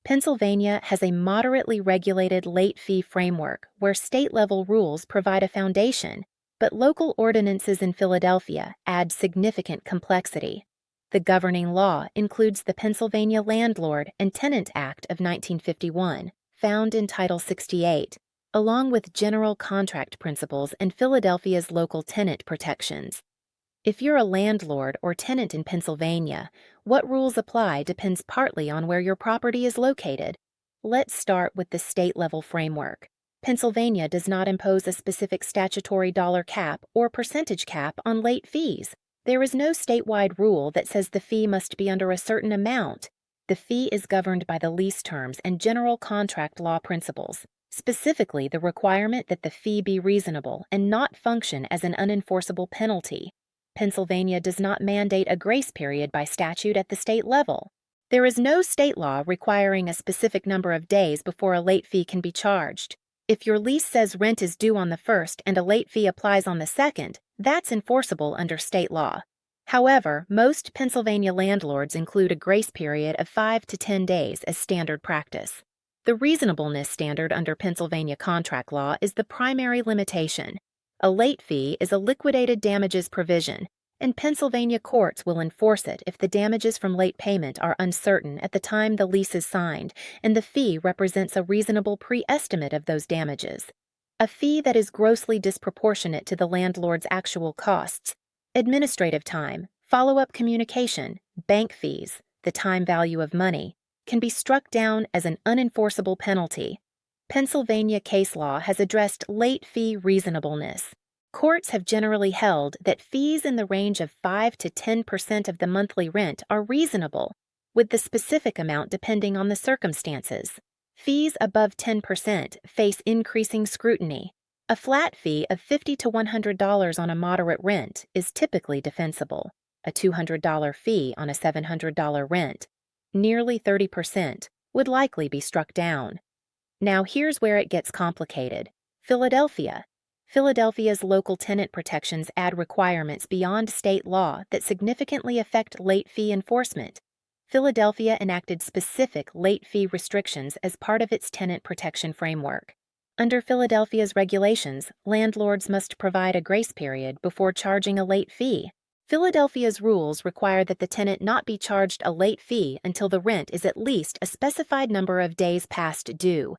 Pennsylvania has a moderately regulated late fee framework where state-level rules provide a foundation, but local ordinances in Philadelphia add significant complexity. The governing law includes the Pennsylvania Landlord and Tenant Act of 1951, found in Title 68, along with general contract principles and Philadelphia's local tenant protections. If you're a landlord or tenant in Pennsylvania, what rules apply depends partly on where your property is located. Let's start with the state-level framework. Pennsylvania does not impose a specific statutory dollar cap or percentage cap on late fees. There is no statewide rule that says the fee must be under a certain amount. The fee is governed by the lease terms and general contract law principles, specifically the requirement that the fee be reasonable and not function as an unenforceable penalty. Pennsylvania does not mandate a grace period by statute at the state level. There is no state law requiring a specific number of days before a late fee can be charged. If your lease says rent is due on the 1st and a late fee applies on the 2nd, that's enforceable under state law. However, most Pennsylvania landlords include a grace period of 5 to 10 days as standard practice. The reasonableness standard under Pennsylvania contract law is the primary limitation. A late fee is a liquidated damages provision, and Pennsylvania courts will enforce it if the damages from late payment are uncertain at the time the lease is signed and the fee represents a reasonable pre-estimate of those damages. A fee that is grossly disproportionate to the landlord's actual costs, administrative time, follow-up communication, bank fees, the time value of money, can be struck down as an unenforceable penalty. Pennsylvania case law has addressed late fee reasonableness. Courts have generally held that fees in the range of 5 to 10% of the monthly rent are reasonable, with the specific amount depending on the circumstances. Fees above 10% face increasing scrutiny. A flat fee of $50 to $100 on a moderate rent is typically defensible. A $200 fee on a $700 rent, nearly 30%, would likely be struck down. Now here's where it gets complicated. Philadelphia. Philadelphia's local tenant protections add requirements beyond state law that significantly affect late fee enforcement. Philadelphia enacted specific late fee restrictions as part of its tenant protection framework. Under Philadelphia's regulations, landlords must provide a grace period before charging a late fee. Philadelphia's rules require that the tenant not be charged a late fee until the rent is at least a specified number of days past due,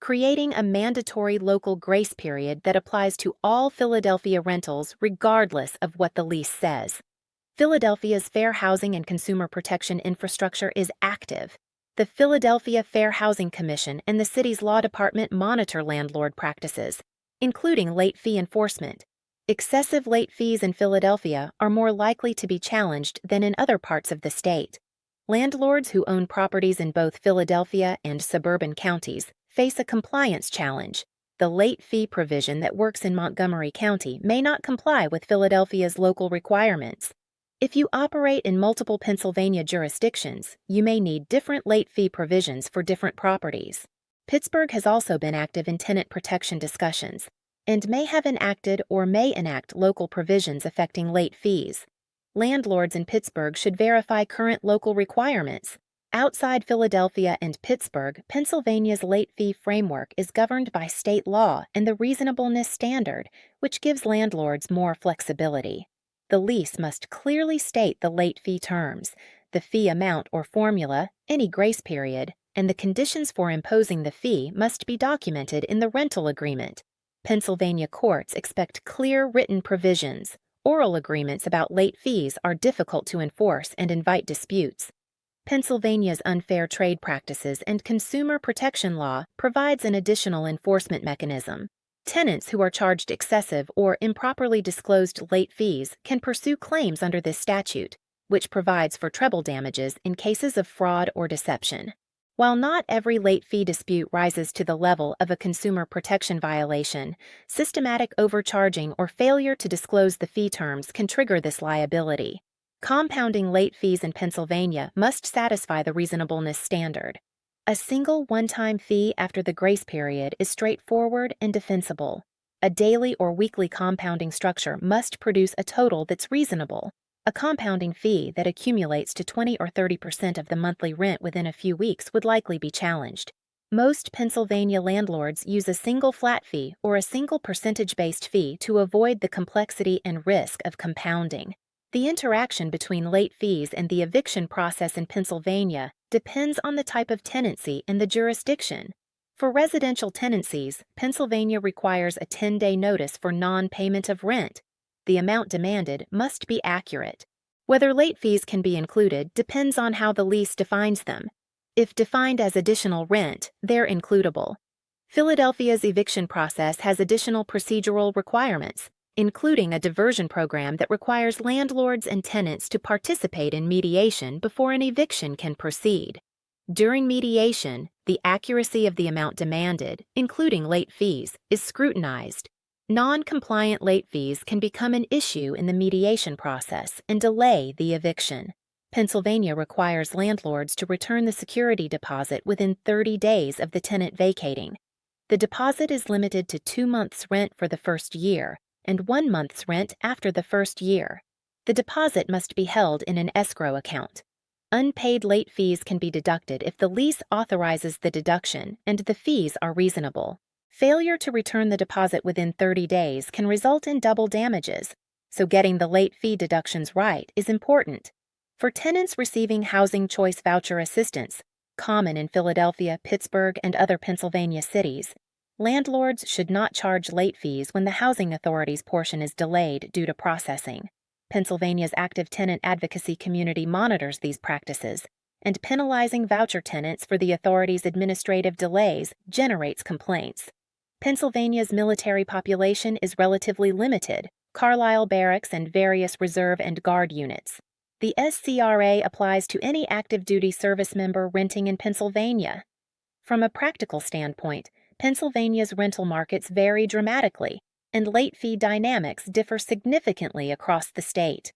creating a mandatory local grace period that applies to all Philadelphia rentals regardless of what the lease says. Philadelphia's fair housing and consumer protection infrastructure is active. The Philadelphia Fair Housing Commission and the city's law department monitor landlord practices, including late fee enforcement. Excessive late fees in Philadelphia are more likely to be challenged than in other parts of the state. Landlords who own properties in both Philadelphia and suburban counties face a compliance challenge. The late fee provision that works in Montgomery County may not comply with Philadelphia's local requirements. If you operate in multiple Pennsylvania jurisdictions, you may need different late fee provisions for different properties. Pittsburgh has also been active in tenant protection discussions and may have enacted or may enact local provisions affecting late fees. Landlords in Pittsburgh should verify current local requirements. Outside Philadelphia and Pittsburgh, Pennsylvania's late fee framework is governed by state law and the reasonableness standard, which gives landlords more flexibility. The lease must clearly state the late fee terms, the fee amount or formula, any grace period, and the conditions for imposing the fee must be documented in the rental agreement. Pennsylvania courts expect clear written provisions. Oral agreements about late fees are difficult to enforce and invite disputes. Pennsylvania's unfair trade practices and consumer protection law provides an additional enforcement mechanism. Tenants who are charged excessive or improperly disclosed late fees can pursue claims under this statute, which provides for treble damages in cases of fraud or deception. While not every late fee dispute rises to the level of a consumer protection violation, systematic overcharging or failure to disclose the fee terms can trigger this liability. Compounding late fees in Pennsylvania must satisfy the reasonableness standard. A single one-time fee after the grace period is straightforward and defensible. A daily or weekly compounding structure must produce a total that's reasonable. A compounding fee that accumulates to 20 or 30% of the monthly rent within a few weeks would likely be challenged. Most Pennsylvania landlords use a single flat fee or a single percentage-based fee to avoid the complexity and risk of compounding. The interaction between late fees and the eviction process in Pennsylvania depends on the type of tenancy and the jurisdiction. For residential tenancies, Pennsylvania requires a 10-day notice for non-payment of rent. The amount demanded must be accurate. Whether late fees can be included depends on how the lease defines them. If defined as additional rent, they're includable. Philadelphia's eviction process has additional procedural requirements, including a diversion program that requires landlords and tenants to participate in mediation before an eviction can proceed. During mediation, the accuracy of the amount demanded, including late fees, is scrutinized. Non-compliant late fees can become an issue in the mediation process and delay the eviction. Pennsylvania requires landlords to return the security deposit within 30 days of the tenant vacating. The deposit is limited to 2 months' rent for the first year and 1 month's rent after the first year. The deposit must be held in an escrow account. Unpaid late fees can be deducted if the lease authorizes the deduction and the fees are reasonable. Failure to return the deposit within 30 days can result in double damages, so getting the late fee deductions right is important. For tenants receiving housing choice voucher assistance, common in Philadelphia, Pittsburgh, and other Pennsylvania cities, landlords should not charge late fees when the housing authority's portion is delayed due to processing. Pennsylvania's active tenant advocacy community monitors these practices, and penalizing voucher tenants for the authority's administrative delays generates complaints. Pennsylvania's military population is relatively limited, Carlisle Barracks and various reserve and guard units. The SCRA applies to any active duty service member renting in Pennsylvania. From a practical standpoint, Pennsylvania's rental markets vary dramatically, and late fee dynamics differ significantly across the state.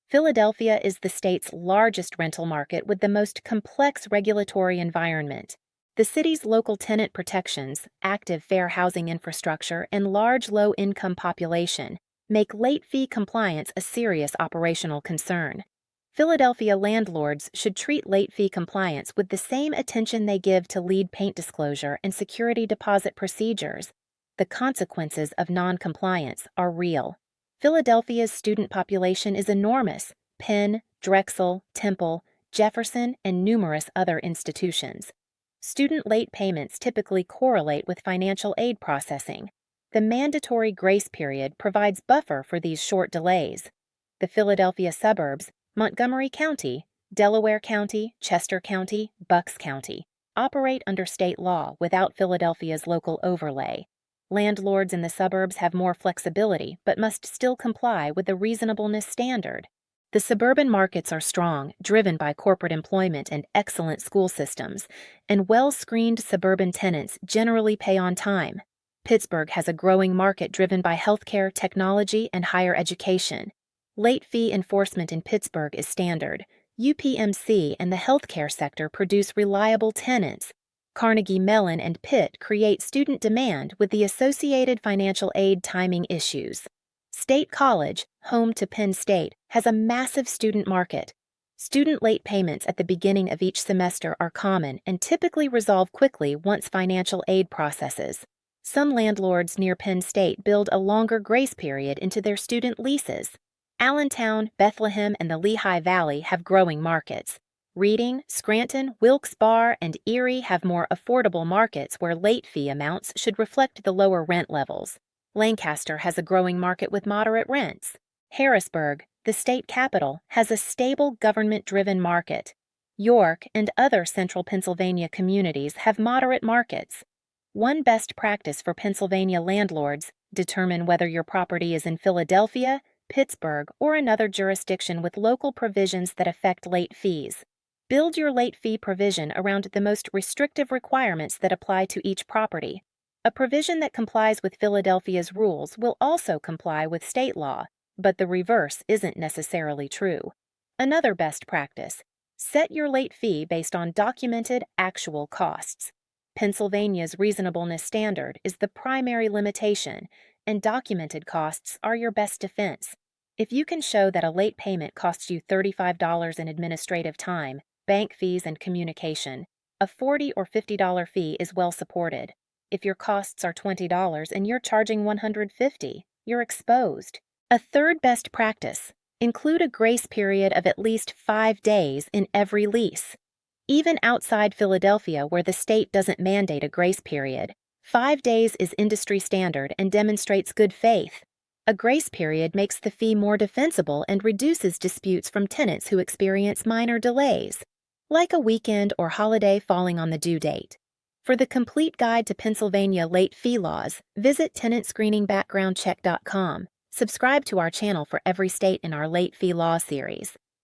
Philadelphia is the state's largest rental market with the most complex regulatory environment. The city's local tenant protections, active fair housing infrastructure, and large low-income population make late fee compliance a serious operational concern. Philadelphia landlords should treat late fee compliance with the same attention they give to lead paint disclosure and security deposit procedures. The consequences of non-compliance are real. Philadelphia's student population is enormous: Penn, Drexel, Temple, Jefferson, and numerous other institutions. Student late payments typically correlate with financial aid processing. The mandatory grace period provides buffer for these short delays. The Philadelphia suburbs, Montgomery County, Delaware County, Chester County, Bucks County, operate under state law without Philadelphia's local overlay. Landlords in the suburbs have more flexibility but must still comply with the reasonableness standard. The suburban markets are strong, driven by corporate employment and excellent school systems, and well-screened suburban tenants generally pay on time. Pittsburgh has a growing market driven by healthcare, technology, and higher education. Late fee enforcement in Pittsburgh is standard. UPMC and the healthcare sector produce reliable tenants. Carnegie Mellon and Pitt create student demand with the associated financial aid timing issues. State College, home to Penn State, has a massive student market. Student late payments at the beginning of each semester are common and typically resolve quickly once financial aid processes. Some landlords near Penn State build a longer grace period into their student leases. Allentown, Bethlehem, and the Lehigh Valley have growing markets. Reading, Scranton, Wilkes-Barre, and Erie have more affordable markets where late fee amounts should reflect the lower rent levels. Lancaster has a growing market with moderate rents. Harrisburg, the state capital, has a stable government-driven market. York and other central Pennsylvania communities have moderate markets. One best practice for Pennsylvania landlords: determine whether your property is in Philadelphia, Pittsburgh, or another jurisdiction with local provisions that affect late fees. Build your late fee provision around the most restrictive requirements that apply to each property. A provision that complies with Philadelphia's rules will also comply with state law, but the reverse isn't necessarily true. Another best practice: set your late fee based on documented, actual costs. Pennsylvania's reasonableness standard is the primary limitation, and documented costs are your best defense. If you can show that a late payment costs you $35 in administrative time, bank fees, and communication, a $40 or $50 fee is well supported. If your costs are $20 and you're charging $150, you're exposed. A third best practice: include a grace period of at least 5 days in every lease. Even outside Philadelphia, where the state doesn't mandate a grace period, 5 days is industry standard and demonstrates good faith. A grace period makes the fee more defensible and reduces disputes from tenants who experience minor delays, like a weekend or holiday falling on the due date. For the complete guide to Pennsylvania late fee laws, visit tenantscreeningbackgroundcheck.com. Subscribe to our channel for every state in our late fee law series.